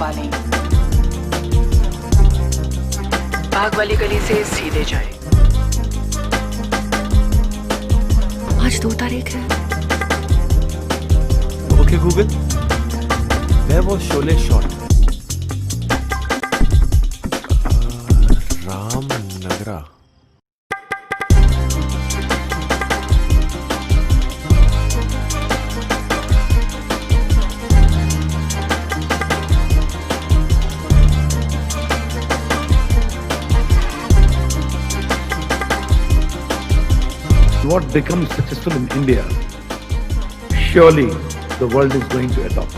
वाली, भाग वाली गली से सीधे जाए। आज 2 तारीख है। Okay Google, where was Sholay shot? Ramanagara. What becomes successful in India, surely the world is going to adopt.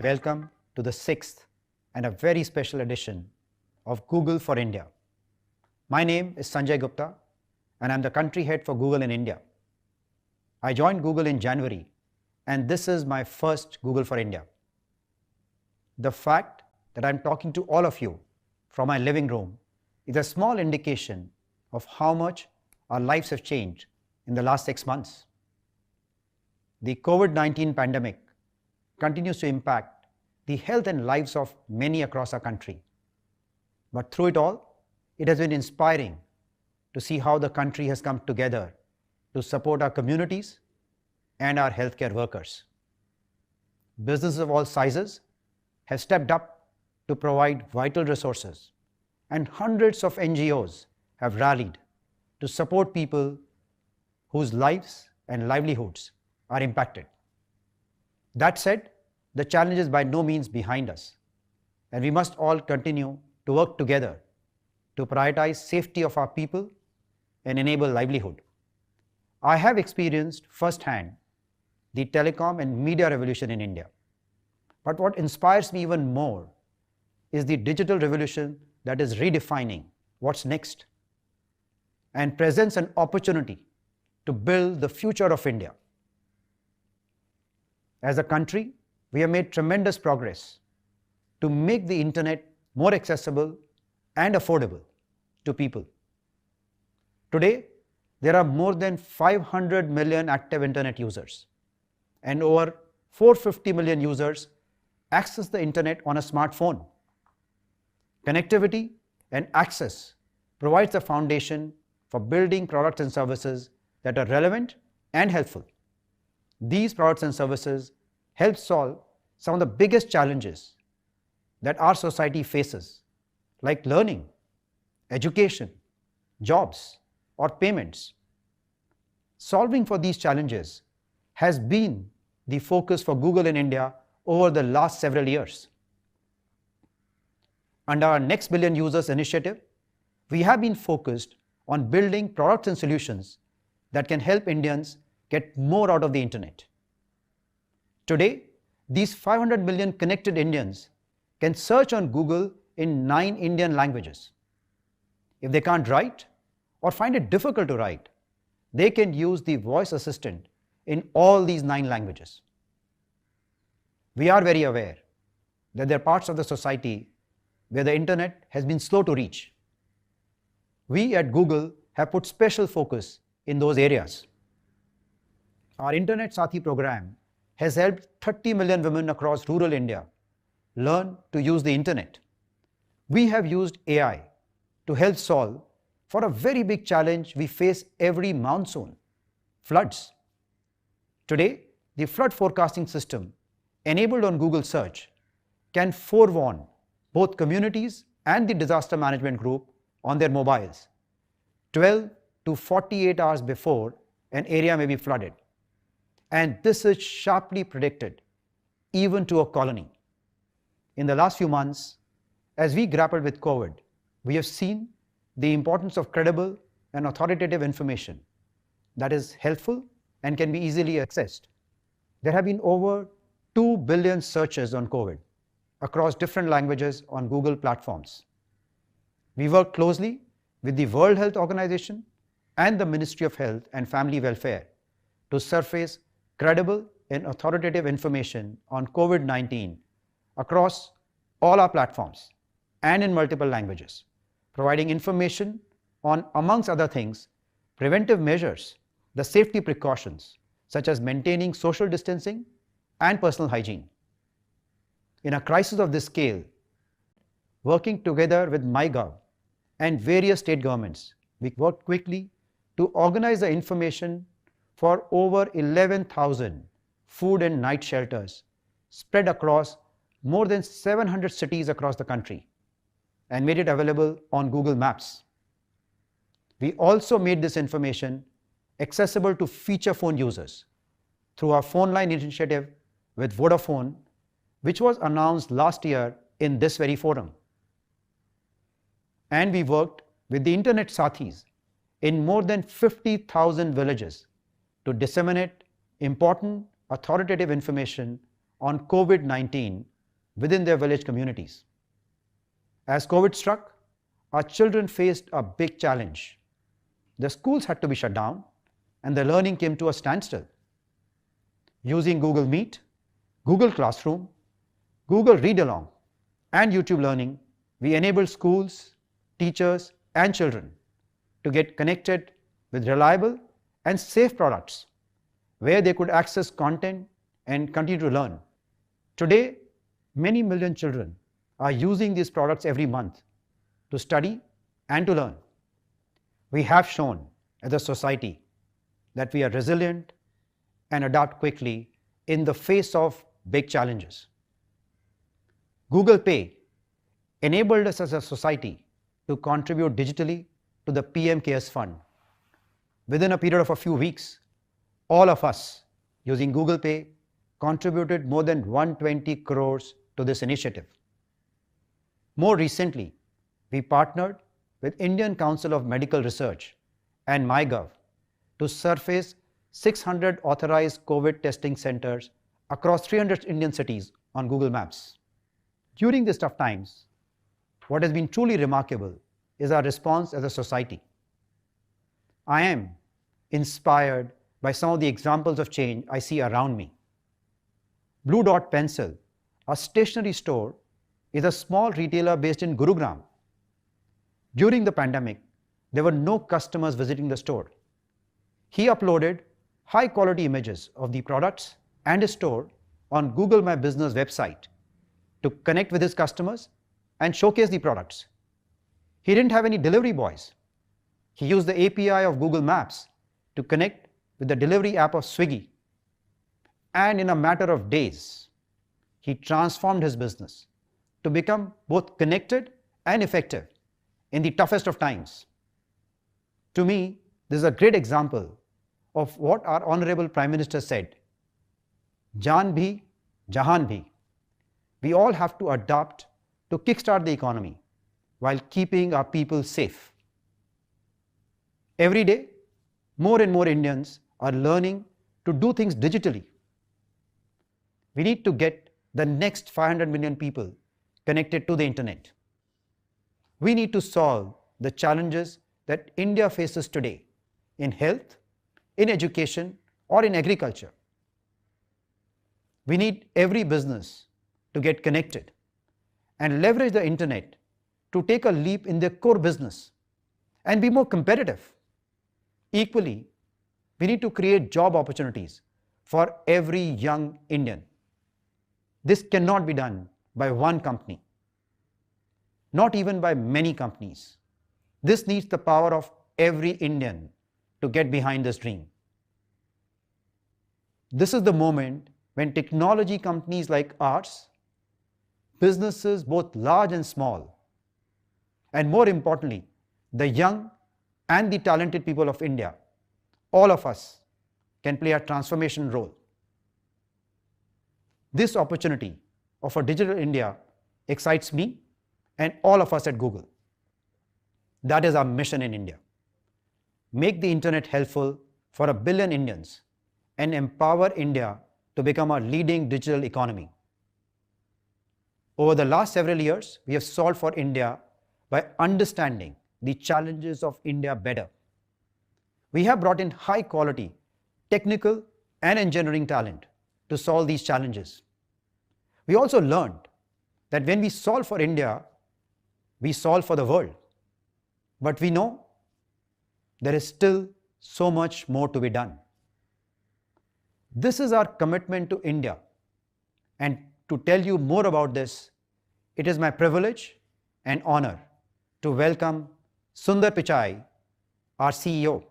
Welcome to the 6th and a very special edition of Google for India. My name is Sanjay Gupta and I'm the country head for Google in India. I joined Google in January and this is my first Google for India. The fact that I'm talking to all of you from my living room is a small indication of how much our lives have changed in the last 6 months. The COVID-19 pandemic continues to impact the health and lives of many across our country. But through it all, it has been inspiring to see how the country has come together to support our communities and our healthcare workers. Businesses of all sizes have stepped up to provide vital resources, and hundreds of NGOs have rallied to support people whose lives and livelihoods are impacted. That said, the challenge is by no means behind us, and we must all continue to work together to prioritize safety of our people and enable livelihood. I have experienced firsthand the telecom and media revolution in India. But what inspires me even more is the digital revolution that is redefining what's next and presents an opportunity to build the future of India. As a country, we have made tremendous progress to make the internet more accessible and affordable to people. Today, there are more than 500 million active internet users, and over 450 million users access the internet on a smartphone. Connectivity and access provides the foundation for building products and services that are relevant and helpful. These products and services help solve some of the biggest challenges that our society faces, like learning, education, jobs, or payments. Solving for these challenges has been the focus for Google in India over the last several years. Under our Next Billion Users initiative, we have been focused on building products and solutions that can help Indians get more out of the internet. Today, these 500 million connected Indians can search on Google in 9 Indian languages. If they can't write or find it difficult to write, they can use the voice assistant in all these 9 languages. We are very aware that there are parts of the society where the internet has been slow to reach. We at Google have put special focus in those areas. Our Internet Sathi program has helped 30 million women across rural India learn to use the internet. We have used AI to help solve for a very big challenge we face every monsoon: floods. Today, the flood forecasting system enabled on Google Search can forewarn both communities and the disaster management group on their mobiles 12 to 48 hours before an area may be flooded. And this is sharply predicted even to a colony. In the last few months, as we grappled with COVID, we have seen the importance of credible and authoritative information that is helpful and can be easily accessed. There have been over 2 billion searches on COVID across different languages on Google platforms. We work closely with the World Health Organization and the Ministry of Health and Family Welfare to surface credible and authoritative information on COVID-19 across all our platforms and in multiple languages, providing information on, amongst other things, preventive measures, the safety precautions, such as maintaining social distancing and personal hygiene. In a crisis of this scale, working together with MyGov and various state governments, we worked quickly to organize the information for over 11,000 food and night shelters spread across more than 700 cities across the country and made it available on Google Maps. We also made this information accessible to feature phone users through our phone line initiative with Vodafone, which was announced last year in this very forum. And we worked with the Internet Sathis in more than 50,000 villages to disseminate important authoritative information on COVID-19 within their village communities. As COVID struck, our children faced a big challenge. The schools had to be shut down and the learning came to a standstill. Using Google Meet, Google Classroom, Google Read Along, and YouTube Learning, we enabled schools, teachers, and children to get connected with reliable and safe products where they could access content and continue to learn. Today, many million children are using these products every month to study and to learn. We have shown as a society that we are resilient and adapt quickly in the face of big challenges. Google Pay enabled us as a society to contribute digitally to the PM CARES Fund. Within a period of a few weeks, all of us using Google Pay contributed more than 120 crores to this initiative. More recently, we partnered with Indian Council of Medical Research and MyGov to surface 600 authorized COVID testing centers across 300 Indian cities on Google Maps. During these tough times, what has been truly remarkable is our response as a society. I am inspired by some of the examples of change I see around me. Blue Dot Pencil, a stationery store, is a small retailer based in Gurugram. During the pandemic, there were no customers visiting the store. He uploaded high-quality images of the products and his store on Google My Business website to connect with his customers and showcase the products. He didn't have any delivery boys. He used the API of Google Maps to connect with the delivery app of Swiggy. And in a matter of days, he transformed his business to become both connected and effective in the toughest of times. To me, this is a great example of what our Honorable Prime Minister said, Jaan bhi, jahan bhi. We all have to adapt to kickstart the economy while keeping our people safe. Every day, more and more Indians are learning to do things digitally. We need to get the next 500 million people connected to the internet. We need to solve the challenges that India faces today in health, in education, or in agriculture. We need every business to get connected and leverage the internet to take a leap in their core business and be more competitive. Equally, we need to create job opportunities for every young Indian. This cannot be done by one company, not even by many companies. This needs the power of every Indian to get behind this dream. This is the moment when technology companies like ours, businesses both large and small, and more importantly, the young and the talented people of India, all of us can play a transformation role. This opportunity of a digital India excites me and all of us at Google. That is our mission in India. Make the internet helpful for 1 billion Indians and empower India to become a leading digital economy. Over the last several years, we have solved for India by understanding the challenges of India better. We have brought in high quality technical and engineering talent to solve these challenges. We also learned that when we solve for India, we solve for the world. But we know there is still so much more to be done. This is our commitment to India. And to tell you more about this, it is my privilege and honor to welcome Sundar Pichai, our CEO.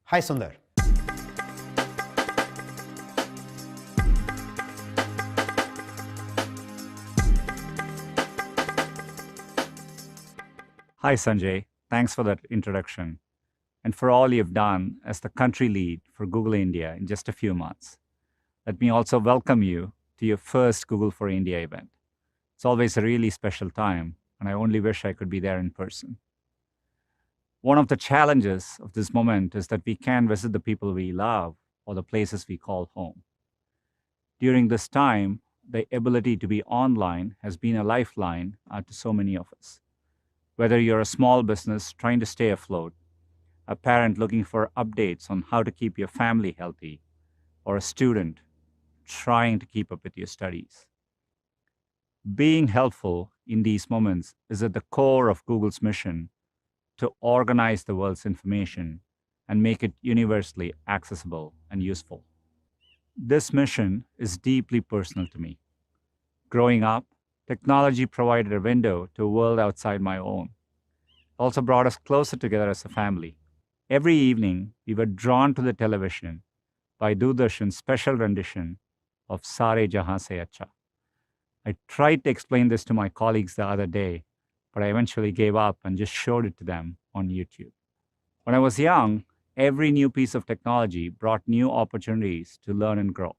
Hi, Sundar. Hi, Sanjay. Thanks for that introduction and for all you've done as the country lead for Google India in just a few months. Let me also welcome you to your first Google for India event. It's always a really special time, and I only wish I could be there in person. One of the challenges of this moment is that we can't visit the people we love or the places we call home. During this time, the ability to be online has been a lifeline to so many of us. Whether you're a small business trying to stay afloat, a parent looking for updates on how to keep your family healthy, or a student trying to keep up with your studies. Being helpful in these moments is at the core of Google's mission to organize the world's information and make it universally accessible and useful. This mission is deeply personal to me. Growing up, technology provided a window to a world outside my own. It also brought us closer together as a family. Every evening, we were drawn to the television by Doordarshan's special rendition of Sare Jahan Se Acha. I tried to explain this to my colleagues the other day, but I eventually gave up and just showed it to them on YouTube. When I was young, every new piece of technology brought new opportunities to learn and grow.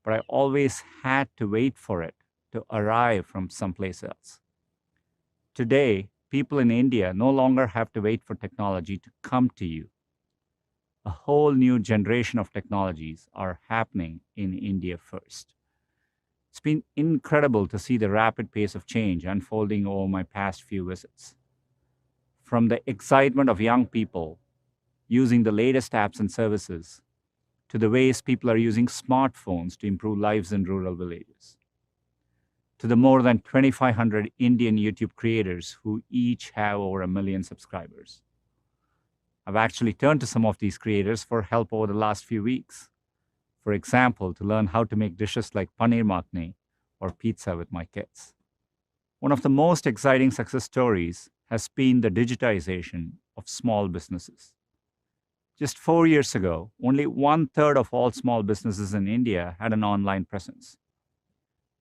But I always had to wait for it to arrive from someplace else. Today, people in India no longer have to wait for technology to come to you. A whole new generation of technologies are happening in India first. It's been incredible to see the rapid pace of change unfolding over my past few visits. From the excitement of young people using the latest apps and services to the ways people are using smartphones to improve lives in rural villages, to the more than 2,500 Indian YouTube creators who each have over 1 million subscribers. I've actually turned to some of these creators for help over the last few weeks. For example, to learn how to make dishes like paneer makhni or pizza with my kids. One of the most exciting success stories has been the digitization of small businesses. Just 4 years ago, only 1/3 of all small businesses in India had an online presence.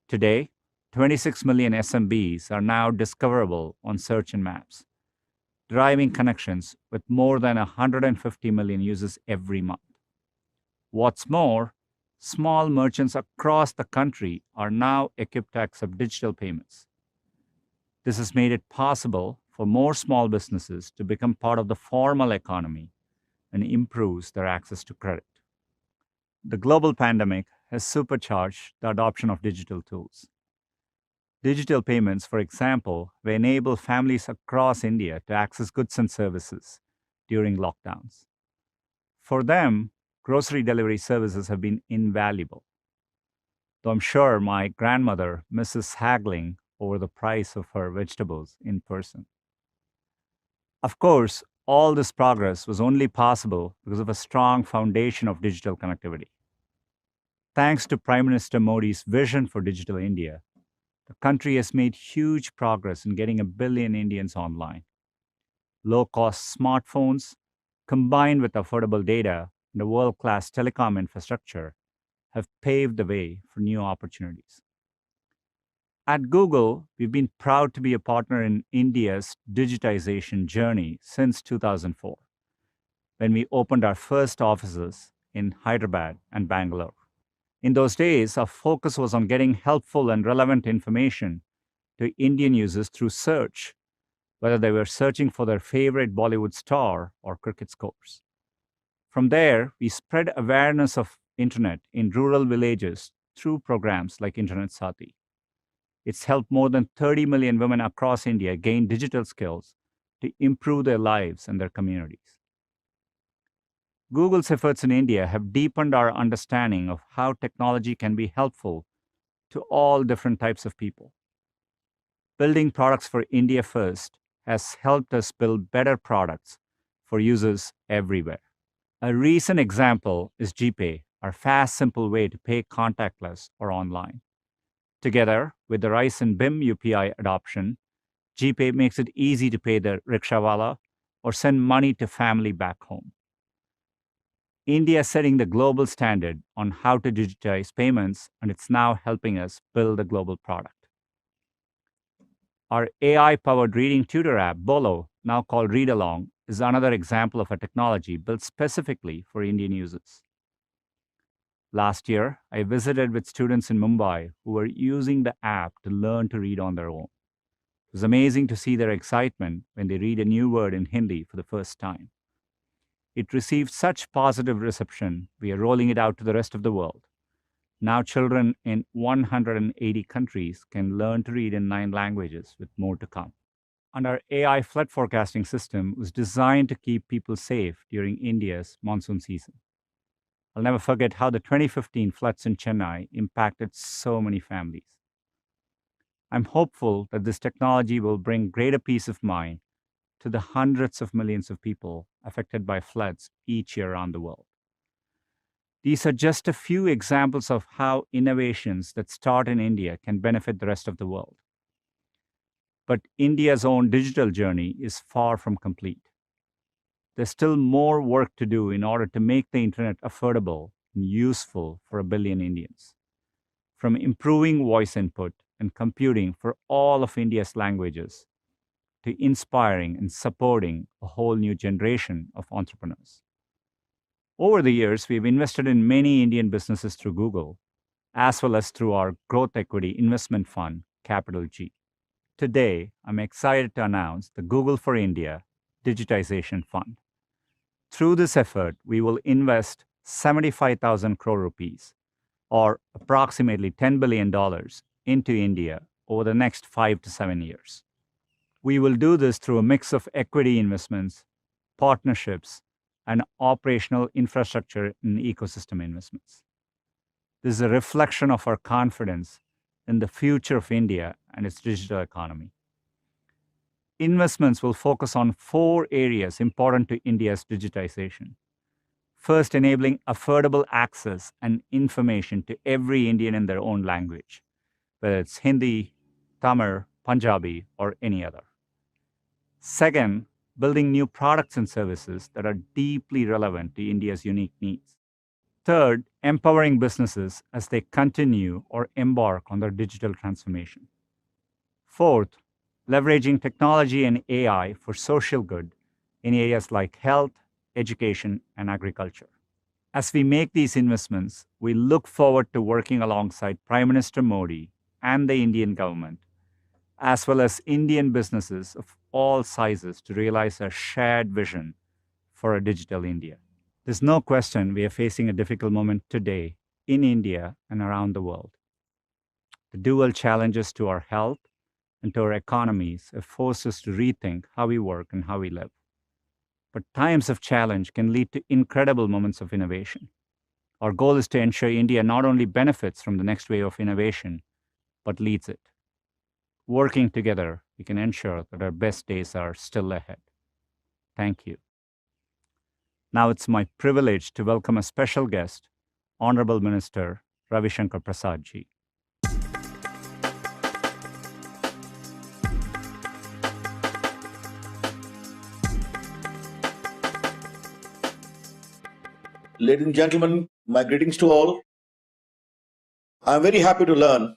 Today, 26 million SMBs are now discoverable on search and maps, driving connections with more than 150 million users every month. What's more, small merchants across the country are now equipped to accept digital payments. This has made it possible for more small businesses to become part of the formal economy and improves their access to credit. The global pandemic has supercharged the adoption of digital tools. Digital payments, for example, will enable families across India to access goods and services during lockdowns. For them, grocery delivery services have been invaluable, though I'm sure my grandmother misses haggling over the price of her vegetables in person. Of course, all this progress was only possible because of a strong foundation of digital connectivity. Thanks to Prime Minister Modi's vision for Digital India, the country has made huge progress in getting 1 billion Indians online. Low-cost smartphones, combined with affordable data and a world-class telecom infrastructure, have paved the way for new opportunities. At Google, we've been proud to be a partner in India's digitization journey since 2004, when we opened our first offices in Hyderabad and Bangalore. In those days, our focus was on getting helpful and relevant information to Indian users through search, whether they were searching for their favorite Bollywood star or cricket scores. From there, we spread awareness of internet in rural villages through programs like Internet Sati. It's helped more than 30 million women across India gain digital skills to improve their lives and their communities. Google's efforts in India have deepened our understanding of how technology can be helpful to all different types of people. Building products for India first has helped us build better products for users everywhere. A recent example is GPay, our fast, simple way to pay contactless or online. Together with the rise in BIM UPI adoption, GPay makes it easy to pay the rickshawala or send money to family back home. India is setting the global standard on how to digitize payments, and it's now helping us build a global product. Our AI-powered reading tutor app, Bolo, now called Read Along, is another example of a technology built specifically for Indian users. Last year, I visited with students in Mumbai who were using the app to learn to read on their own. It was amazing to see their excitement when they read a new word in Hindi for the first time. It received such positive reception, we are rolling it out to the rest of the world. Now children in 180 countries can learn to read in 9 languages, with more to come. And our AI flood forecasting system was designed to keep people safe during India's monsoon season. I'll never forget how the 2015 floods in Chennai impacted so many families. I'm hopeful that this technology will bring greater peace of mind to the hundreds of millions of people affected by floods each year around the world. These are just a few examples of how innovations that start in India can benefit the rest of the world. But India's own digital journey is far from complete. There's still more work to do in order to make the internet affordable and useful for 1 billion Indians. From improving voice input and computing for all of India's languages, to inspiring and supporting a whole new generation of entrepreneurs. Over the years, we've invested in many Indian businesses through Google, as well as through our growth equity investment fund, Capital G. Today, I'm excited to announce the Google for India Digitization Fund. Through this effort, we will invest 75,000 crore rupees, or approximately $10 billion, into India over the next 5 to 7 years. We will do this through a mix of equity investments, partnerships, and operational infrastructure and ecosystem investments. This is a reflection of our confidence in the future of India and its digital economy. Investments will focus on 4 areas important to India's digitization. First, enabling affordable access and information to every Indian in their own language, whether it's Hindi, Tamil, Punjabi, or any other. Second, building new products and services that are deeply relevant to India's unique needs. Third, empowering businesses as they continue or embark on their digital transformation. Fourth, leveraging technology and AI for social good in areas like health, education, and agriculture. As we make these investments, we look forward to working alongside Prime Minister Modi and the Indian government, as well as Indian businesses of all sizes, to realize a shared vision for a digital India. There's no question we are facing a difficult moment today in India and around the world. The dual challenges to our health and to our economies have forced us to rethink how we work and how we live. But times of challenge can lead to incredible moments of innovation. Our goal is to ensure India not only benefits from the next wave of innovation, but leads it. Working together, we can ensure that our best days are still ahead. Thank you. Now it's my privilege to welcome a special guest, Honorable Minister Ravi Shankar Prasad ji. Ladies and gentlemen, my greetings to all. I'm very happy to learn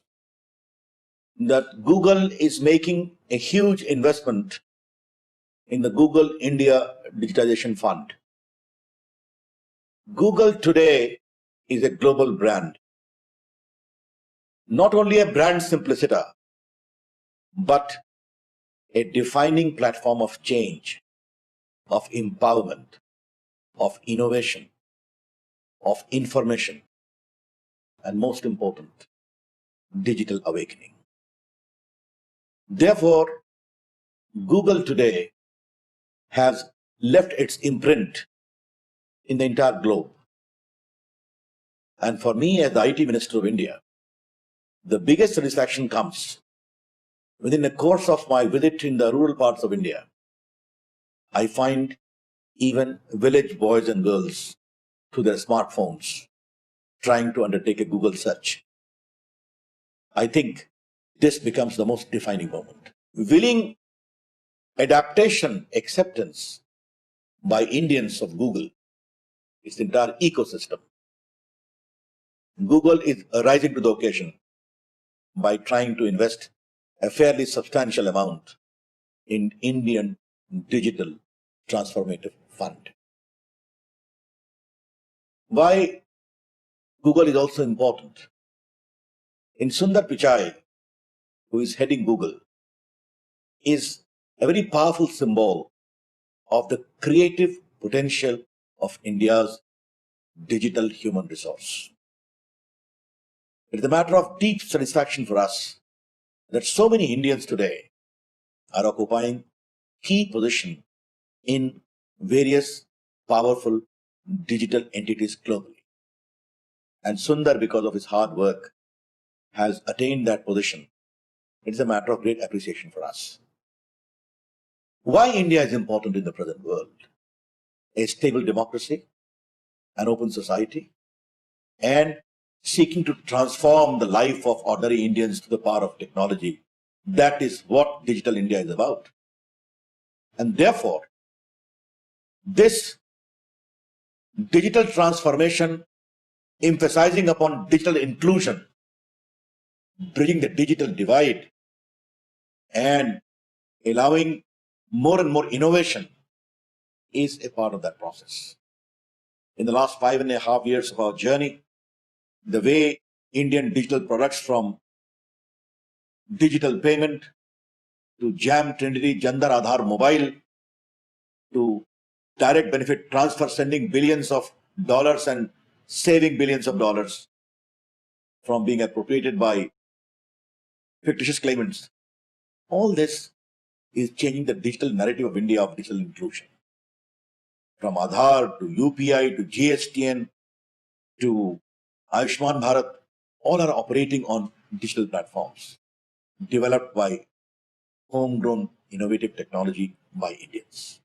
that Google is making a huge investment in the Google India Digitization Fund. Google today is a global brand. Not only a brand simpliciter, but a defining platform of change, of empowerment, of innovation, of information, and most important, digital awakening. Therefore, Google today has left its imprint in the entire globe. And for me, as the IT Minister of India, the biggest satisfaction comes within the course of my visit in the rural parts of India. I find even village boys and girls through their smartphones trying to undertake a Google search. I think this becomes the most defining moment. Willing adaptation, acceptance by Indians of Google, its entire ecosystem. Google is rising to the occasion by trying to invest a fairly substantial amount in Indian Digital Transformative Fund. Why Google is also important? In Sundar Pichai, who is heading Google, is a very powerful symbol of the creative potential of India's digital human resource. It is a matter of deep satisfaction for us that so many Indians today are occupying key position in various powerful digital entities globally. And Sundar, because of his hard work, has attained that position. It is a matter of great appreciation for us. Why India is important in the present world? A stable democracy, an open society, and seeking to transform the life of ordinary Indians to the power of technology. That is what Digital India is about. And therefore, this digital transformation, emphasizing upon digital inclusion, bridging the digital divide, and allowing more and more innovation is a part of that process. In the last 5.5 years of our journey, the way Indian digital products from digital payment to Jam Trinity Jandar Aadhaar Mobile to direct benefit transfer, sending billions of dollars and saving billions of dollars from being appropriated by fictitious claimants. All this is changing the digital narrative of India of digital inclusion. From Aadhaar to UPI to GSTN to Ayushman Bharat, all are operating on digital platforms developed by homegrown innovative technology by Indians.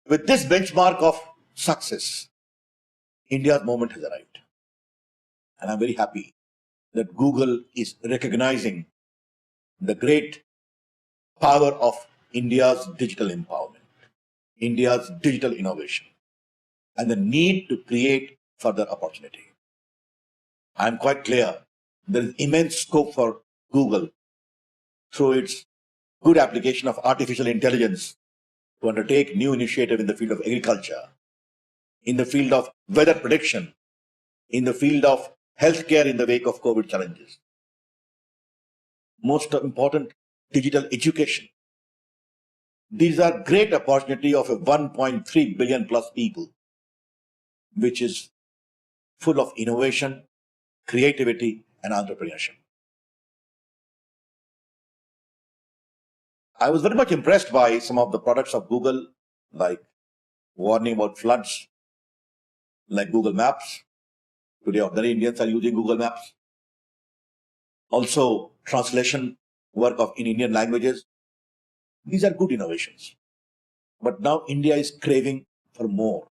With this benchmark of success, India's moment has arrived. And I'm very happy that Google is recognizing the great power of India's digital empowerment, India's digital innovation, and the need to create further opportunity. I'm quite clear there is immense scope for Google through its good application of artificial intelligence to undertake new initiative in the field of agriculture, in the field of weather prediction, in the field of healthcare in the wake of COVID challenges. Most important, digital education. These are great opportunity of a 1.3 billion plus people, which is full of innovation, creativity, and entrepreneurship. I was very much impressed by some of the products of Google, like warning about floods, like Google Maps. Today, ordinary Indians are using Google Maps. Also, translation work of in Indian languages. These are good innovations. But now India is craving for more.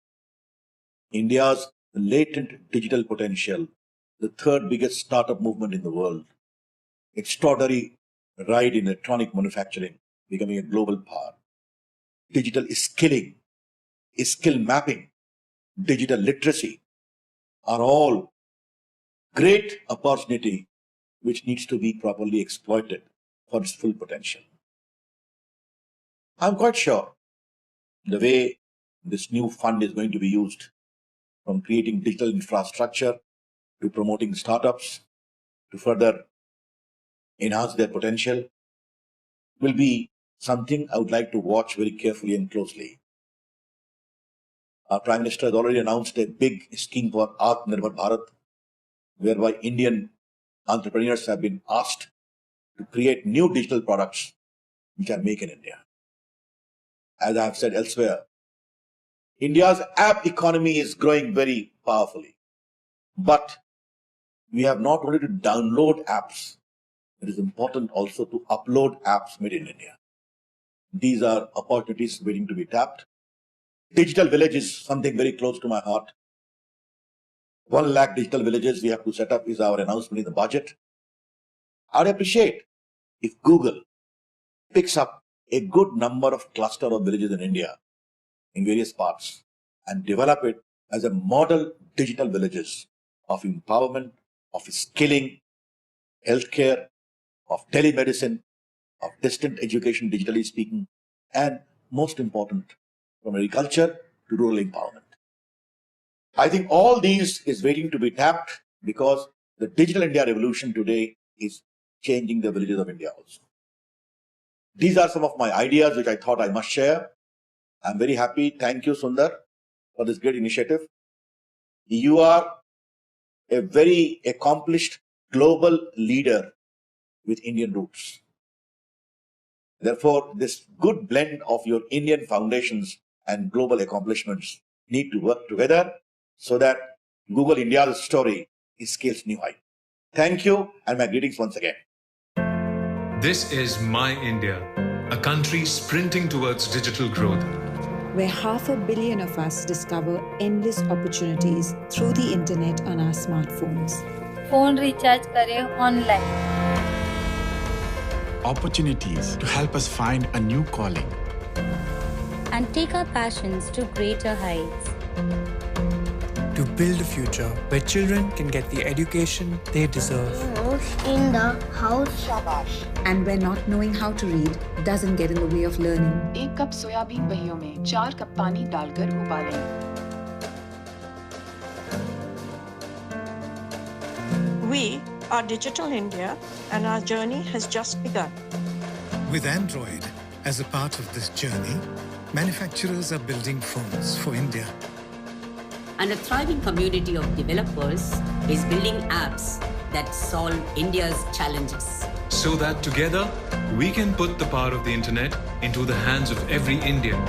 India's latent digital potential, the third biggest startup movement in the world, extraordinary ride in electronic manufacturing, becoming a global power, digital skilling, skill mapping, digital literacy are all great opportunity which needs to be properly exploited for its full potential. I'm quite sure the way this new fund is going to be used, from creating digital infrastructure to promoting startups to further enhance their potential, will be something I would like to watch very carefully and closely. Our Prime Minister has already announced a big scheme for Atmanirbhar Bharat, whereby Indian entrepreneurs have been asked to create new digital products which are made in India. As I have said elsewhere, India's app economy is growing very powerfully. But we have not only to download apps, it is important also to upload apps made in India. These are opportunities waiting to be tapped. Digital village is something very close to my heart. 1 lakh digital villages we have to set up is our announcement in the budget. I'd appreciate if Google picks up a good number of cluster of villages in India in various parts and develop it as a model digital villages of empowerment, of skilling, healthcare, of telemedicine, of distant education, digitally speaking, and most important, from agriculture to rural empowerment. I think all these is waiting to be tapped because the digital India revolution today is changing the villages of India also. These are some of my ideas which I thought I must share. I'm very happy. Thank you, Sundar, for this great initiative. You are a very accomplished global leader with Indian roots. Therefore, this good blend of your Indian foundations and global accomplishments need to work together so that Google India's story scales new height. Thank you, and my greetings once again. This is My India, a country sprinting towards digital growth, where 500 million of us discover endless opportunities through the internet on our smartphones. phone recharge करें online. Opportunities to help us find a new calling And take our passions to greater heights. To build a future where children can get the education they deserve. In the house. Shabash. And where not knowing how to read doesn't get in the way of learning. 1 cup soybean बहियों में 4 cup पानी डालकर उबालें. We are Digital India and our journey has just begun. With Android as a part of this journey, manufacturers are building phones for India. And a thriving community of developers is building apps that solve India's challenges. so that together we can put the power of the internet into the hands of every Indian.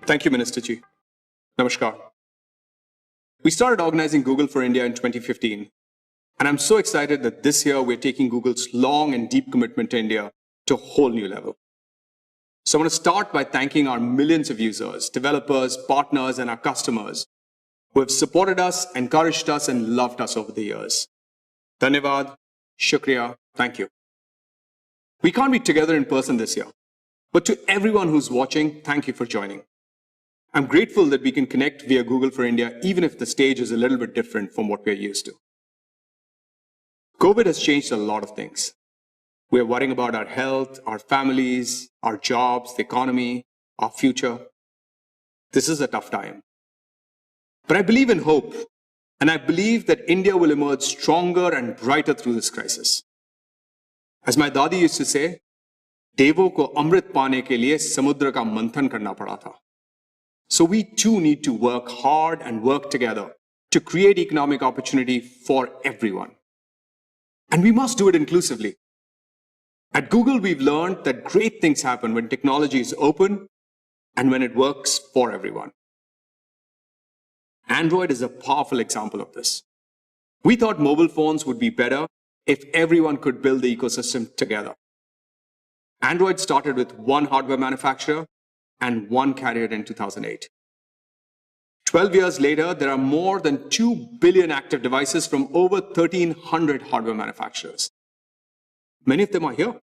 Thank you, Minister Ji. Namaskar. We started organizing Google for India in 2015, and I'm so excited that this year we're taking Google's long and deep commitment to India to a whole new level. So I want to start by thanking our millions of users, developers, partners, and our customers who have supported us, encouraged us, and loved us over the years. Dhanyavad, Shukriya, thank you. We can't be together in person this year, but to everyone who's watching, thank you for joining. I'm grateful that we can connect via Google for India, even if the stage is a little bit different from what we're used to. COVID has changed a lot of things. We're worrying about our health, our families, our jobs, the economy, our future. This is a tough time. But I believe in hope, and I believe that India will emerge stronger and brighter through this crisis. As my dadi used to say, देवों को अमृत पाने के लिए समुद्र का मंथन करना पड़ा था. So we too need to work hard and work together to create economic opportunity for everyone. And we must do it inclusively. At Google, we've learned that great things happen when technology is open and when it works for everyone. Android is a powerful example of this. We thought mobile phones would be better if everyone could build the ecosystem together. Android started with one hardware manufacturer and one carrier in 2008. 12 years later, there are more than 2 billion active devices from over 1,300 hardware manufacturers. Many of them are here.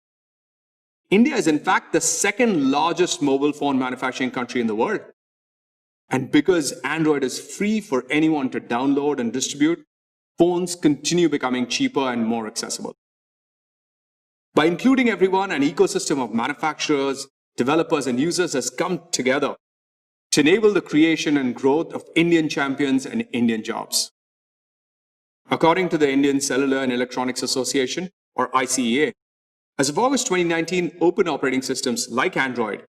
India is in fact the second largest mobile phone manufacturing country in the world. And because Android is free for anyone to download and distribute, phones continue becoming cheaper and more accessible. By including everyone, an ecosystem of manufacturers, developers, and users has come together to enable the creation and growth of Indian champions and Indian jobs. According to the Indian Cellular and Electronics Association, or ICEA, As of August 2019, open operating systems like Android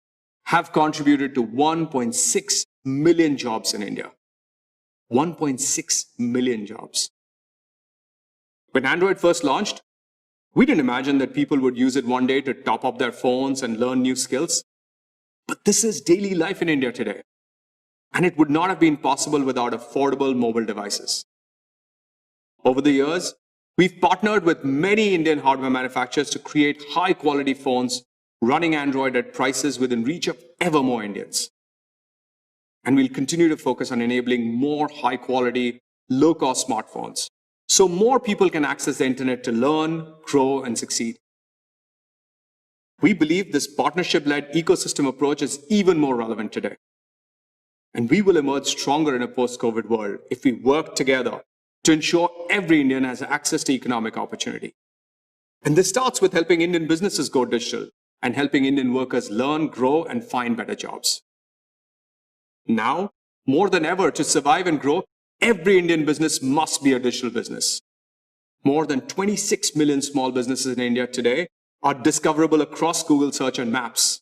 have contributed to 1.6 million jobs in India. 1.6 million jobs. When Android first launched, we didn't imagine that people would use it one day to top up their phones and learn new skills. But this is daily life in India today. And it would not have been possible without affordable mobile devices. Over the years, we've partnered with many Indian hardware manufacturers to create high-quality phones running Android at prices within reach of ever more Indians. And we'll continue to focus on enabling more high-quality, low-cost smartphones so more people can access the internet to learn, grow, and succeed. We believe this partnership-led ecosystem approach is even more relevant today. And we will emerge stronger in a post-COVID world if we work together to ensure every Indian has access to economic opportunity. And this starts with helping Indian businesses go digital and helping Indian workers learn, grow, and find better jobs. Now, more than ever, to survive and grow, every Indian business must be a digital business. More than 26 million small businesses in India today are discoverable across Google Search and Maps.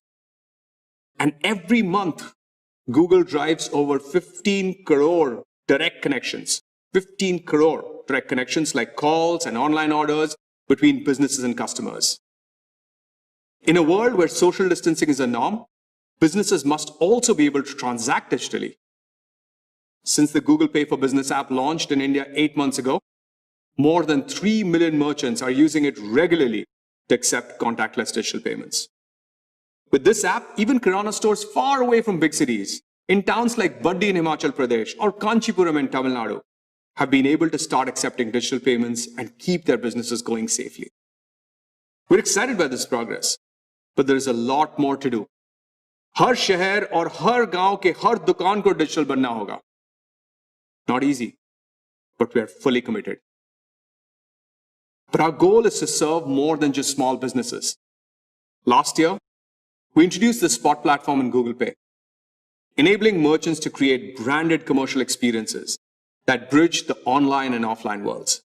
And every month, Google drives over 15 crore direct connections. 15 crore direct connections like calls and online orders between businesses and customers. In a world where social distancing is a norm, businesses must also be able to transact digitally. Since the Google Pay for Business app launched in India 8 months ago, more than 3 million merchants are using it regularly to accept contactless digital payments. With this app, even kirana stores far away from big cities, in towns like Baddi in Himachal Pradesh or Kanchipuram in Tamil Nadu, have been able to start accepting digital payments and keep their businesses going safely. We're excited by this progress, but there is a lot more to do. हर शहर और हर गांव के हर दुकान को digital बनना होगा. Not easy, but we are fully committed. But our goal is to serve more than just small businesses. Last year, we introduced the Spot platform in Google Pay, enabling merchants to create branded commercial experiences that bridge the online and offline worlds.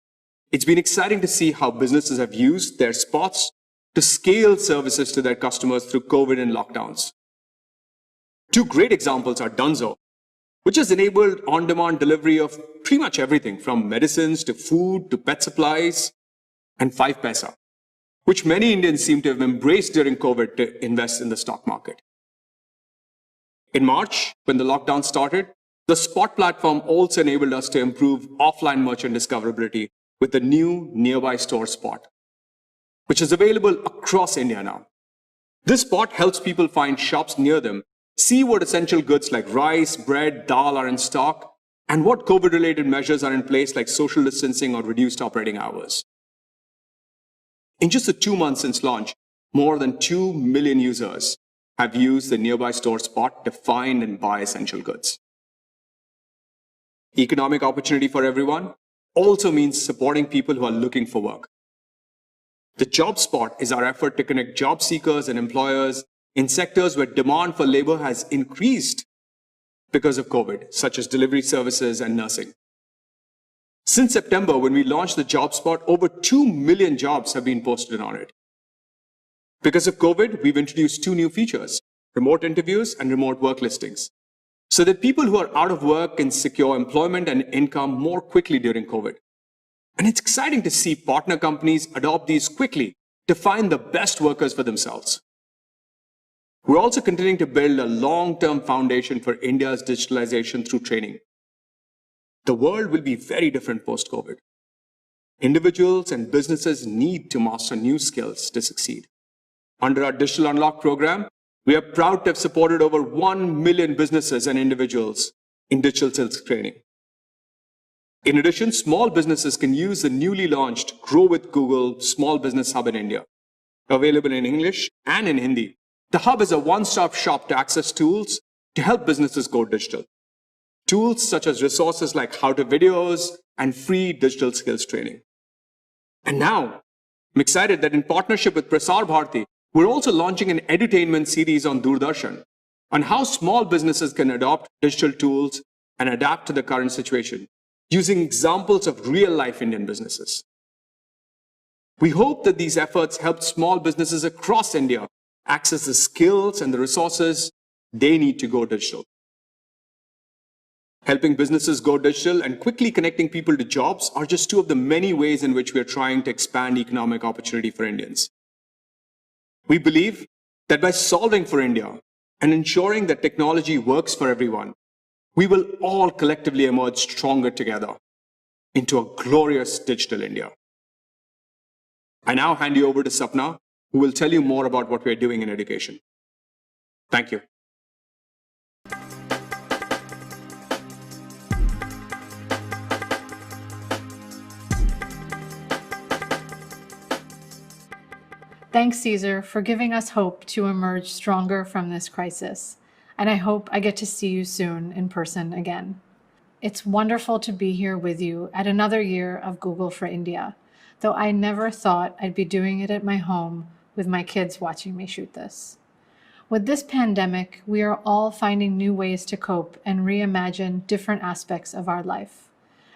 It's been exciting to see how businesses have used their spots to scale services to their customers through COVID and lockdowns. Two great examples are Dunzo, which has enabled on-demand delivery of pretty much everything from medicines to food to pet supplies, and 5paisa, which many Indians seem to have embraced during COVID to invest in the stock market. In March, when the lockdown started, the Spot platform also enabled us to improve offline merchant discoverability with the new nearby store Spot, which is available across India now. This Spot helps people find shops near them, see what essential goods like rice, bread, dal are in stock, and what COVID-related measures are in place like social distancing or reduced operating hours. In just the 2 months since launch, more than 2 million users have used the nearby store Spot to find and buy essential goods. Economic opportunity for everyone also means supporting people who are looking for work. The Job Spot is our effort to connect job seekers and employers in sectors where demand for labor has increased because of COVID, such as delivery services and nursing. Since September, when we launched the Job Spot, over 2 million jobs have been posted on it. Because of COVID, we've introduced 2 new features, remote interviews and remote work listings, so that people who are out of work can secure employment and income more quickly during COVID. And it's exciting to see partner companies adopt these quickly to find the best workers for themselves. We're also continuing to build a long-term foundation for India's digitalization through training. The world will be very different post-COVID. Individuals and businesses need to master new skills to succeed. Under our Digital Unlock program, we are proud to have supported over 1 million businesses and individuals in digital skills training. In addition, small businesses can use the newly launched Grow with Google Small Business Hub in India, available in English and in Hindi. The hub is a one-stop shop to access tools to help businesses go digital. Tools such as resources like how-to videos and free digital skills training. And now, I'm excited that in partnership with Prasar Bharati, we're also launching an edutainment series on Doordarshan on how small businesses can adopt digital tools and adapt to the current situation, using examples of real-life Indian businesses. We hope that these efforts help small businesses across India access the skills and the resources they need to go digital. Helping businesses go digital and quickly connecting people to jobs are just two of the many ways in which we are trying to expand economic opportunity for Indians. We believe that by solving for India and ensuring that technology works for everyone, we will all collectively emerge stronger together into a glorious digital India. I now hand you over to Sapna, who will tell you more about what we are doing in education. Thank you. Thanks, Caesar, for giving us hope to emerge stronger from this crisis. And I hope I get to see you soon in person again. It's wonderful to be here with you at another year of Google for India, though I never thought I'd be doing it at my home with my kids watching me shoot this. With this pandemic, we are all finding new ways to cope and reimagine different aspects of our life.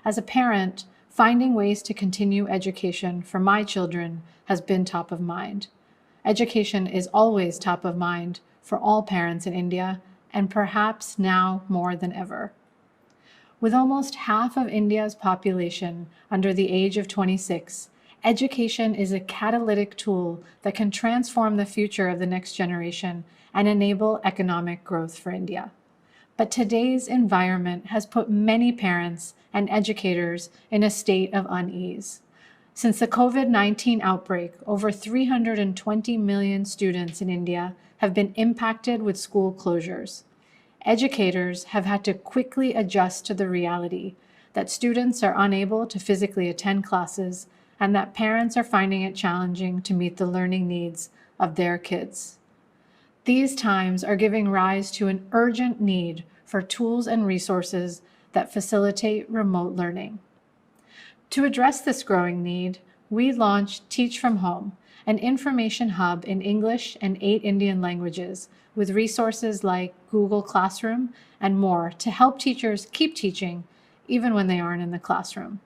As a parent, finding ways to continue education for my children has been top of mind. Education is always top of mind for all parents in India, and perhaps now more than ever. With almost half of India's population under the age of 26, education is a catalytic tool that can transform the future of the next generation and enable economic growth for India. But today's environment has put many parents and educators in a state of unease. Since the COVID-19 outbreak, over 320 million students in India have been impacted with school closures. Educators have had to quickly adjust to the reality that students are unable to physically attend classes and that parents are finding it challenging to meet the learning needs of their kids. These times are giving rise to an urgent need for tools and resources that facilitate remote learning. To address this growing need, we launched Teach from Home, an information hub in English and 8 Indian languages with resources like Google Classroom and more to help teachers keep teaching even when they aren't in the classroom.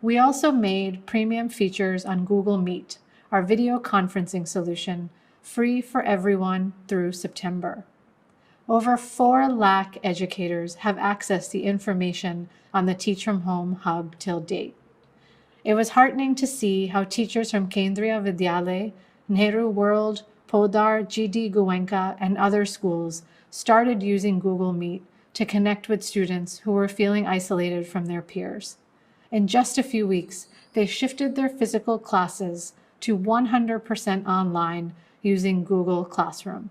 We also made premium features on Google Meet, our video conferencing solution, free for everyone through September. Over 4 lakh educators have accessed the information on the Teach from Home hub till date. It was heartening to see how teachers from Kendriya Vidyalaya, Nehru World, Podar, GD Goenka, and other schools started using Google Meet to connect with students who were feeling isolated from their peers. In just a few weeks, they shifted their physical classes to 100% online using Google Classroom.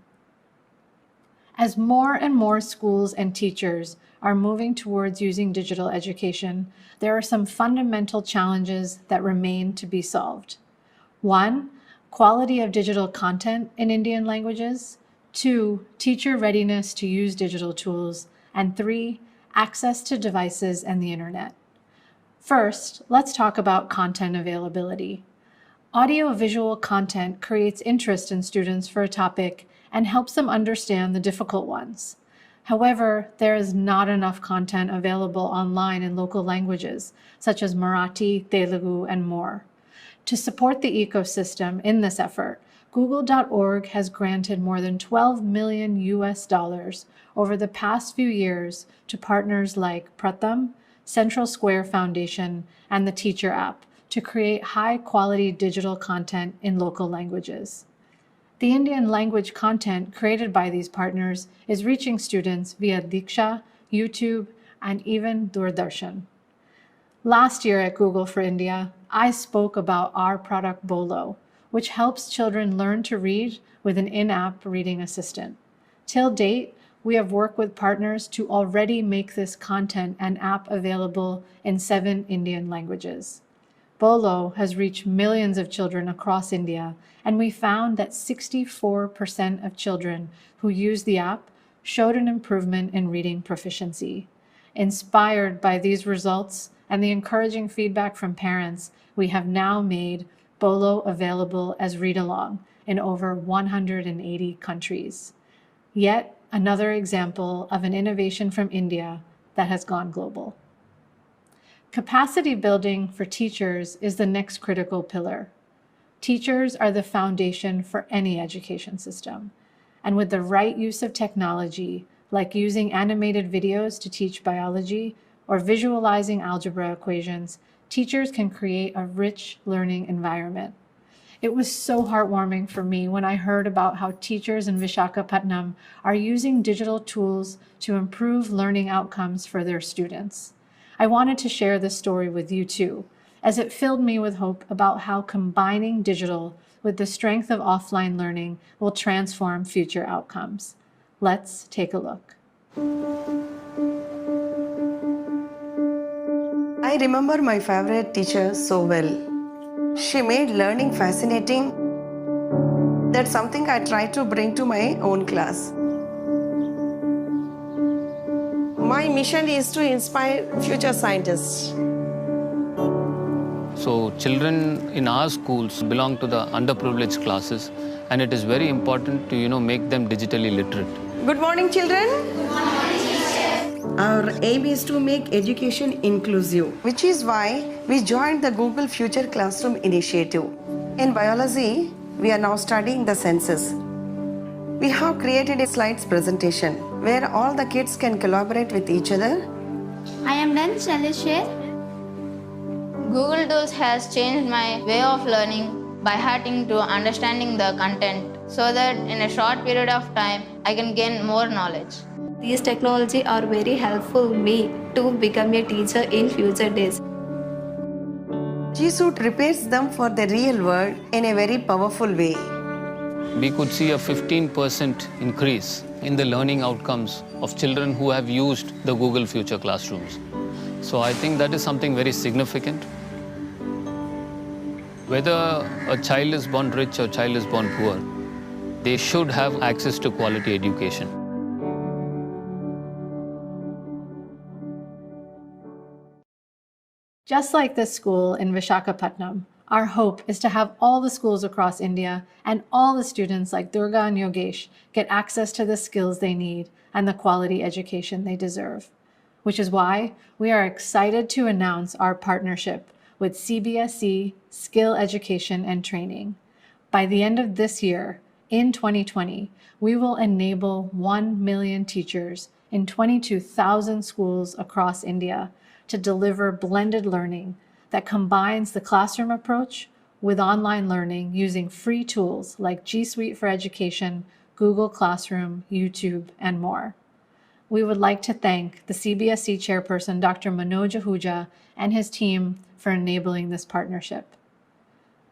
As more and more schools and teachers are moving towards using digital education, there are some fundamental challenges that remain to be solved. 1, quality of digital content in Indian languages. 2, teacher readiness to use digital tools. And 3, access to devices and the internet. First, let's talk about content availability. Audio-visual content creates interest in students for a topic and helps them understand the difficult ones. However, there is not enough content available online in local languages, such as Marathi, Telugu, and more. To support the ecosystem in this effort, Google.org has granted more than $12 million over the past few years to partners like Pratham, Central Square Foundation, and the Teacher app to create high-quality digital content in local languages. The Indian language content created by these partners is reaching students via Diksha, YouTube, and even Doordarshan. Last year at Google for India, I spoke about our product Bolo, which helps children learn to read with an in-app reading assistant. Till date, we have worked with partners to already make this content and app available in 7 Indian languages. Bolo has reached millions of children across India, and we found that 64% of children who used the app showed an improvement in reading proficiency. Inspired by these results and the encouraging feedback from parents, we have now made Bolo available as read-along in over 180 countries. Yet another example of an innovation from India that has gone global. Capacity building for teachers is the next critical pillar. Teachers are the foundation for any education system. And with the right use of technology, like using animated videos to teach biology or visualizing algebra equations, teachers can create a rich learning environment. It was so heartwarming for me when I heard about how teachers in Visakhapatnam are using digital tools to improve learning outcomes for their students. I wanted to share this story with you too, as it filled me with hope about how combining digital with the strength of offline learning will transform future outcomes. Let's take a look. I remember my favorite teacher so well. She made learning fascinating. That's something I try to bring to my own class. My mission is to inspire future scientists. So children in our schools belong to the underprivileged classes, and it is very important to make them digitally literate. Good morning, children. Our aim is to make education inclusive, which is why we joined the Google Future Classroom initiative. In biology, we are now studying the senses. We have created a slides presentation where all the kids can collaborate with each other. I am Nan Share. Google Docs has changed my way of learning by having to understanding the content so that in a short period of time I can gain more knowledge. These technology are very helpful me to become a teacher in future days. G Suite prepares them for the real world in a very powerful way. We could see a 15% increase in the learning outcomes of children who have used the Google Future Classrooms. So I think that is something very significant. Whether a child is born rich or a child is born poor, they should have access to quality education. Just like this school in Visakhapatnam, our hope is to have all the schools across India and all the students like Durga and Yogesh get access to the skills they need and the quality education they deserve. Which is why we are excited to announce our partnership with CBSE Skill Education and Training. By the end of this year, in 2020, we will enable 1 million teachers in 22,000 schools across India to deliver blended learning that combines the classroom approach with online learning using free tools like G Suite for Education, Google Classroom, YouTube, and more. We would like to thank the CBSE chairperson, Dr. Manoj Ahuja, and his team for enabling this partnership.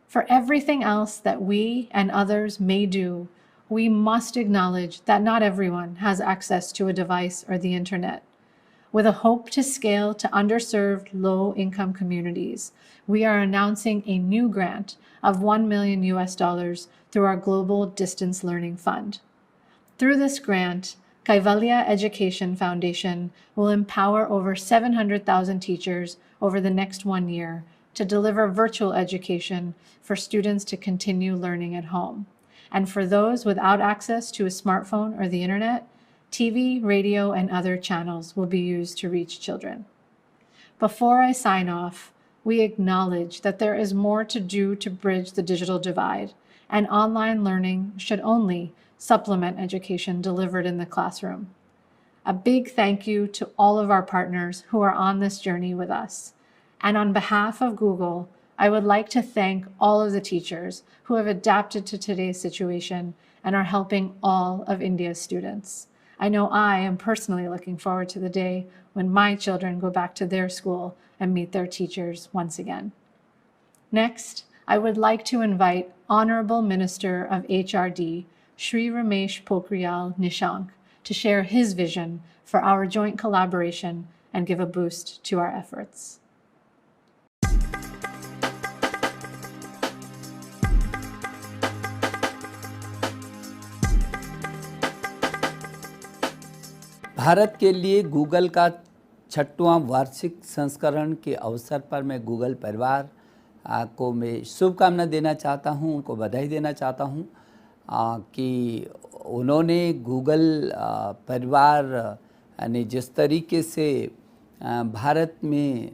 For everything else that we and others may do, we must acknowledge that not everyone has access to a device or the internet. With a hope to scale to underserved low-income communities, we are announcing a new grant of $1 million through our Global Distance Learning Fund. Through this grant, Kaivalya Education Foundation will empower over 700,000 teachers over the next 1 year to deliver virtual education for students to continue learning at home. And for those without access to a smartphone or the internet, TV, radio, and other channels will be used to reach children. Before I sign off, we acknowledge that there is more to do to bridge the digital divide, and online learning should only supplement education delivered in the classroom. A big thank you to all of our partners who are on this journey with us. And on behalf of Google, I would like to thank all of the teachers who have adapted to today's situation and are helping all of India's students. I know I am personally looking forward to the day when my children go back to their school and meet their teachers once again. Next, I would like to invite Honorable Minister of HRD, Shri Ramesh Pokhriyal Nishank, to share his vision for our joint collaboration and give a boost to our efforts. Bharat के लिए Google का 6वां वार्षिक संस्करण के अवसर पर मैं Google परिवार को मैं शुभकामना देना चाहता हूं, उनको बधाई देना चाहता हूं कि उन्होंने गूगल परिवार ने जिस तरीके से भारत में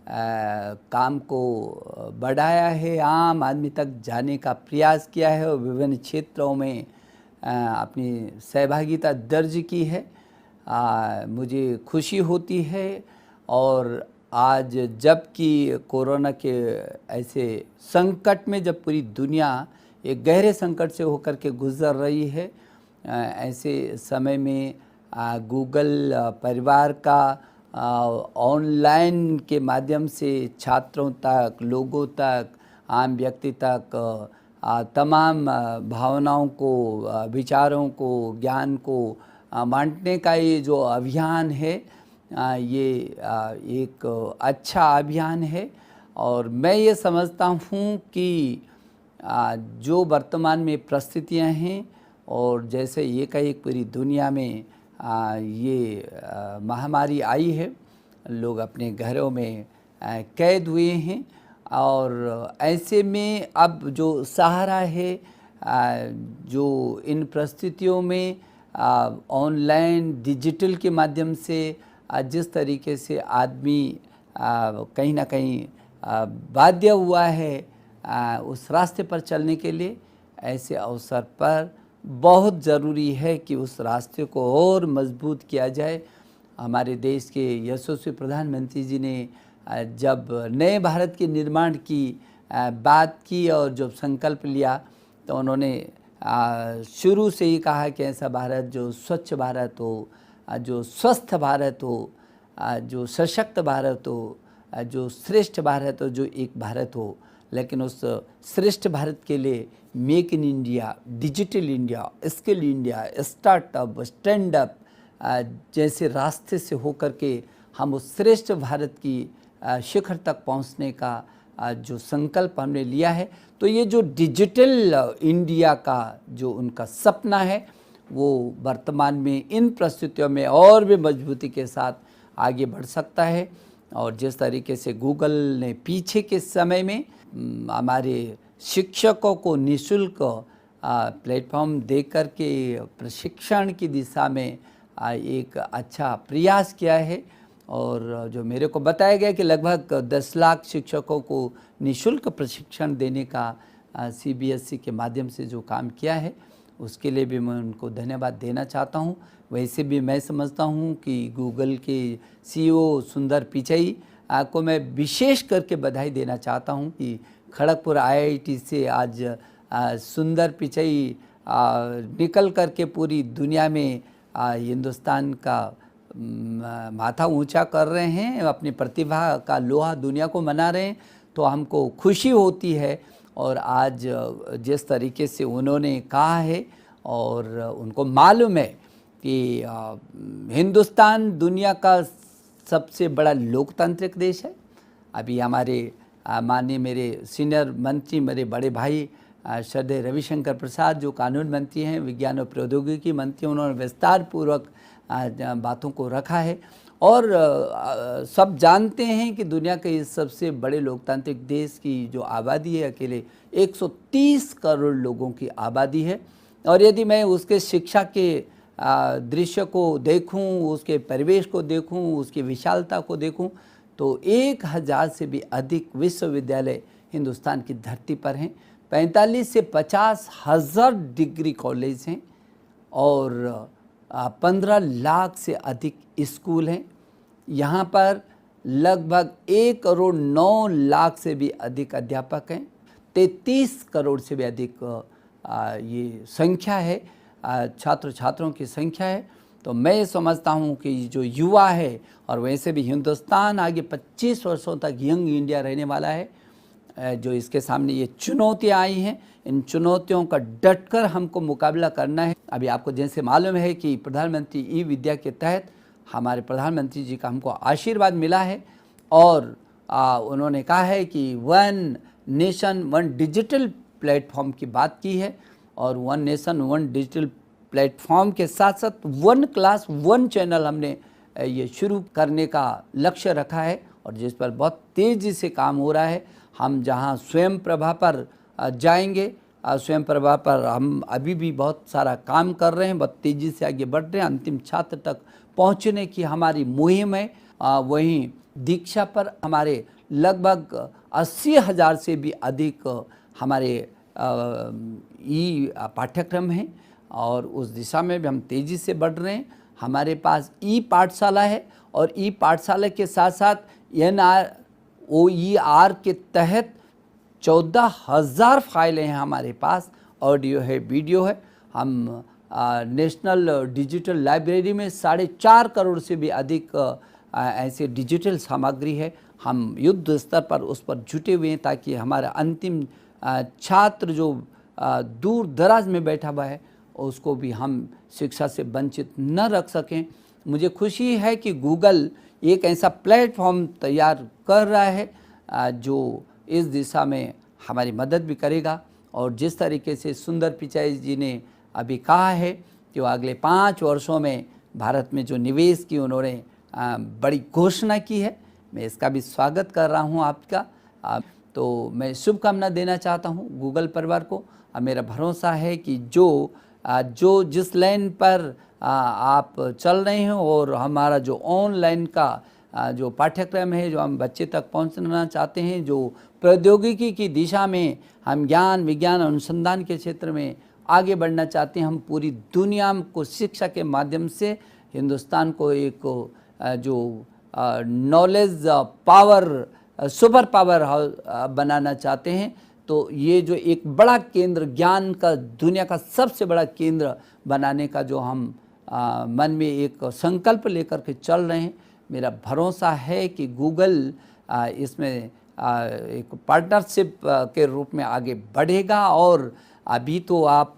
काम को बढ़ाया है, आम आदमी तक जाने का प्रयास किया है और विभिन्न क्षेत्रों में अपनी सहभागिता दर्ज की है। मुझे खुशी होती है और आज जबकि कोरोना के ऐसे संकट में जब पूरी दुनिया एक गहरे संकट से होकर के गुजर रही है, ऐसे समय में गूगल परिवार का ऑनलाइन के माध्यम से छात्रों तक, लोगों तक, आम व्यक्ति तक तमाम भावनाओं को, विचारों को, ज्ञान को बांटने का ये जो अभियान है, ये एक अच्छा अभियान है। और मैं ये समझता हूँ कि जो वर्तमान में परिस्थितियाँ हैं और जैसे एक पूरी दुनिया में ये महामारी आई है, लोग अपने घरों में कैद हुए हैं और ऐसे में अब जो सहारा है, जो इन परिस्थितियों में ऑनलाइन डिजिटल के माध्यम से जिस तरीके से आदमी कहीं ना कहीं बाध्य हुआ है उस रास्ते पर चलने के लिए, ऐसे अवसर पर बहुत ज़रूरी है कि उस रास्ते को और मजबूत किया जाए। हमारे देश के यशस्वी प्रधानमंत्री जी ने जब नए भारत के निर्माण की बात की और जब संकल्प लिया तो उन्होंने शुरू से ही कहा कि ऐसा भारत जो स्वच्छ भारत हो, जो स्वस्थ भारत हो, जो सशक्त भारत हो, जो श्रेष्ठ भारत हो, जो एक भारत हो। लेकिन उस श्रेष्ठ भारत के लिए make in India, digital India, skill India, startup, stand up जैसे रास्ते से होकर के हम उस श्रेष्ठ भारत की शिखर तक पहुंचने का जो संकल्प हमने लिया है, तो ये जो डिजिटल इंडिया का जो उनका सपना है वो वर्तमान में इन परिस्थितियों में और भी मजबूती के साथ आगे बढ़ सकता है। और जिस तरीके से गूगल ने पीछे के समय में हमारे शिक्षकों को निःशुल्क प्लेटफॉर्म दे कर के प्रशिक्षण की दिशा में एक अच्छा प्रयास किया है, और जो मेरे को बताया गया कि लगभग 10 लाख शिक्षकों को निःशुल्क प्रशिक्षण देने का CBSE के माध्यम से जो काम किया है उसके लिए भी मैं उनको धन्यवाद देना चाहता हूं। वैसे भी मैं समझता हूं कि गूगल के CEO सुंदर पिचई को मैं विशेष करके बधाई देना चाहता हूं कि खड़गपुर IIT से आज सुंदर पिचई निकल करके पूरी दुनिया में हिंदुस्तान का माथा ऊंचा कर रहे हैं, अपनी प्रतिभा का लोहा दुनिया को मना रहे हैं, तो हमको खुशी होती है। और आज जिस तरीके से उन्होंने कहा है और उनको मालूम है कि हिंदुस्तान दुनिया का सबसे बड़ा लोकतांत्रिक देश है। अभी हमारे माननीय मेरे सीनियर मंत्री, मेरे बड़े भाई श्रद्धेय रविशंकर प्रसाद जो कानून मंत्री हैं, विज्ञान और प्रौद्योगिकी मंत्री, उन्होंने विस्तार पूर्वक बातों को रखा है। और सब जानते हैं कि दुनिया के इस सबसे बड़े लोकतांत्रिक देश की जो आबादी है अकेले 130 करोड़ लोगों की आबादी है। और यदि मैं उसके शिक्षा के दृश्य को देखूं, उसके परिवेश को देखूं, उसकी विशालता को देखूं, तो 1000 से भी अधिक विश्वविद्यालय हिंदुस्तान की धरती पर हैं। 45 से 50 हज़ार डिग्री कॉलेज हैं और 15 लाख से अधिक स्कूल हैं। यहाँ पर लगभग 1 करोड़ 9 लाख से भी अधिक अध्यापक हैं। 33 करोड़ से भी अधिक ये संख्या है, छात्र छात्रों की संख्या है। तो मैं समझता हूँ कि जो युवा है, और वैसे भी हिंदुस्तान आगे 25 वर्षों तक यंग इंडिया रहने वाला है, जो इसके सामने ये चुनौतियाँ आई हैं, इन चुनौतियों का डटकर हमको मुकाबला करना है। अभी आपको जैसे मालूम है कि प्रधानमंत्री ई विद्या के तहत हमारे प्रधानमंत्री जी का हमको आशीर्वाद मिला है और उन्होंने कहा है कि 1 नेशन 1 डिजिटल प्लेटफॉर्म की बात की है। और 1 नेशन 1 डिजिटल प्लेटफॉर्म के साथ साथ 1 क्लास 1 चैनल हमने ये शुरू करने का लक्ष्य रखा है और जिस पर बहुत तेज़ी से काम हो रहा है। हम जहां स्वयं प्रभा पर जाएंगे, स्वयं प्रभा पर हम अभी भी बहुत सारा काम कर रहे हैं, बहुत तेज़ी से आगे बढ़ रहे हैं, अंतिम छात्र तक पहुंचने की हमारी मुहिम है। वहीं दीक्षा पर हमारे लगभग 80,000 से भी अधिक हमारे ई पाठ्यक्रम हैं और उस दिशा में भी हम तेज़ी से बढ़ रहे हैं। हमारे पास ई पाठशाला है और ई पाठशाला के साथ साथ NROER के तहत 14,000 फाइलें हैं हमारे पास, ऑडियो है, वीडियो है। हम नेशनल डिजिटल लाइब्रेरी में 4.5 करोड़ से भी अधिक ऐसे डिजिटल सामग्री है। हम युद्ध स्तर पर उस पर जुटे हुए हैं ताकि हमारा अंतिम छात्र जो दूर दराज में बैठा हुआ है उसको भी हम शिक्षा से वंचित न रख सकें। मुझे खुशी है कि गूगल एक ऐसा प्लेटफॉर्म तैयार कर रहा है जो इस दिशा में हमारी मदद भी करेगा। और जिस तरीके से सुंदर पिचाई जी ने अभी कहा है कि वो अगले 5 वर्षों में भारत में जो निवेश की उन्होंने बड़ी घोषणा की है, मैं इसका भी स्वागत कर रहा हूँ आपका। तो मैं शुभकामना देना चाहता हूँ गूगल परिवार को। मेरा भरोसा है कि जो जिस लाइन पर आप चल रहे हैं और हमारा जो ऑनलाइन का जो पाठ्यक्रम है, जो हम बच्चे तक पहुंचना चाहते हैं, जो प्रौद्योगिकी की दिशा में हम ज्ञान विज्ञान अनुसंधान के क्षेत्र में आगे बढ़ना चाहते हैं, हम पूरी दुनिया को शिक्षा के माध्यम से हिंदुस्तान को एक जो नॉलेज पावर सुपर पावर बनाना चाहते हैं, तो ये जो एक बड़ा केंद्र ज्ञान का दुनिया का सबसे बड़ा केंद्र बनाने का जो हम मन में एक संकल्प लेकर के चल रहे हैं, मेरा भरोसा है कि गूगल इसमें एक पार्टनरशिप के रूप में आगे बढ़ेगा। और अभी तो आप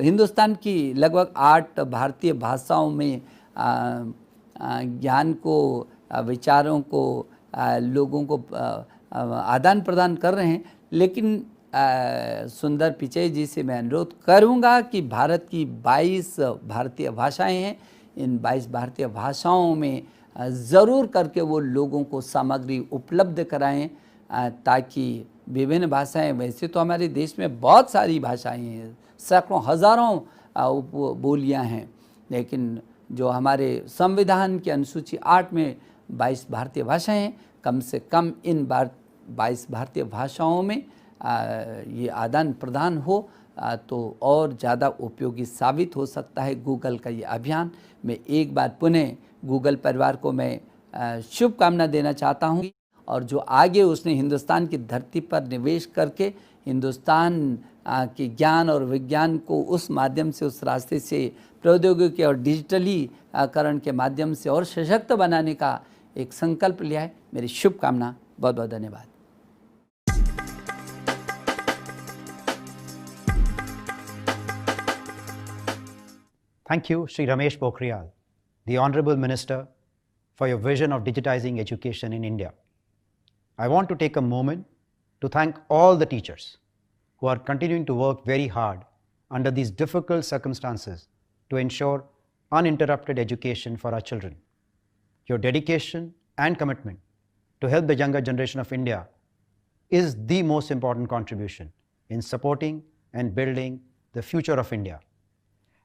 हिंदुस्तान की लगभग 8 भारतीय भाषाओं में ज्ञान को, विचारों को, लोगों को आदान प्रदान कर रहे हैं। लेकिन सुंदर पिचाई जी से मैं अनुरोध करूंगा कि भारत की 22 भारतीय भाषाएं हैं, इन 22 भारतीय भाषाओं में ज़रूर करके वो लोगों को सामग्री उपलब्ध कराएं ताकि विभिन्न भाषाएं, वैसे तो हमारे देश में बहुत सारी भाषाएं हैं, सैकड़ों हज़ारों बोलियां हैं, लेकिन जो हमारे संविधान की अनुसूची 8 में 22 भारतीय भाषाएं हैं, कम से कम इन 22 भारतीय भाषाओं में ये आदान प्रदान हो तो और ज़्यादा उपयोगी साबित हो सकता है गूगल का ये अभियान। मैं एक बार पुनः गूगल परिवार को मैं शुभकामना देना चाहता हूँ और जो आगे उसने हिंदुस्तान की धरती पर निवेश करके हिंदुस्तान के ज्ञान और विज्ञान को उस माध्यम से, उस रास्ते से प्रौद्योगिकी और डिजिटलीकरण के माध्यम से और सशक्त बनाने का एक संकल्प लिया है। मेरी शुभकामना। बहुत बहुत धन्यवाद। Thank you, Shri Ramesh Pokhriyal, the Honorable Minister, for your vision of digitizing education in India. I want to take a moment to thank all the teachers who are continuing to work very hard under these difficult circumstances to ensure uninterrupted education for our children. Your dedication and commitment to help the younger generation of India is the most important contribution in supporting and building the future of India.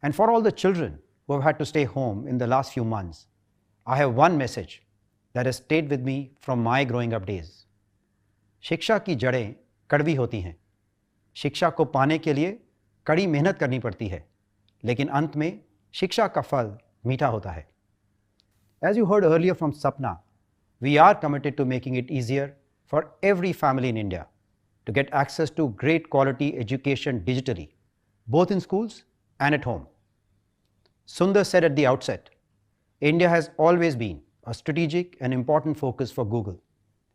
And for all the children who have had to stay home in the last few months, I have one message that has stayed with me from my growing up days. शिक्षा की जड़ें कड़वी होती हैं। शिक्षा को पाने के लिए कड़ी मेहनत करनी पड़ती है, लेकिन अंत में शिक्षा का फल मीठा होता है। As you heard earlier from Sapna, we are committed to making it easier for every family in India to get access to great quality education digitally, both in schools and at home. Sundar said at the outset, India has always been a strategic and important focus for Google,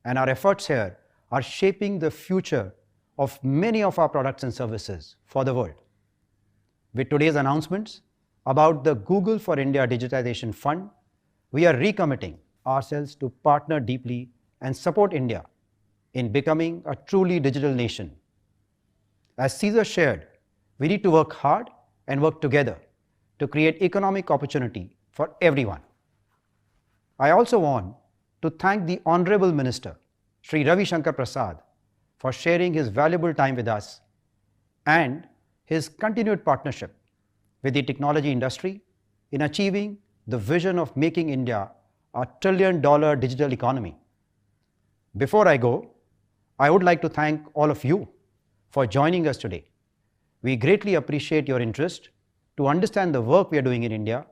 and our efforts here are shaping the future of many of our products and services for the world. With today's announcements about the Google for India Digitization Fund, we are recommitting ourselves to partner deeply and support India in becoming a truly digital nation. As Caesar shared, we need to work hard and work together to create economic opportunity for everyone. I also want to thank the Honorable Minister, Sri Ravi Shankar Prasad, for sharing his valuable time with us and his continued partnership with the technology industry in achieving the vision of making India a trillion-dollar digital economy. Before I go, I would like to thank all of you for joining us today. We greatly appreciate your interest to understand the work we are doing in India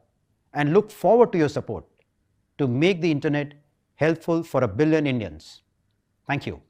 and look forward to your support to make the internet helpful for 1 billion Indians. Thank you.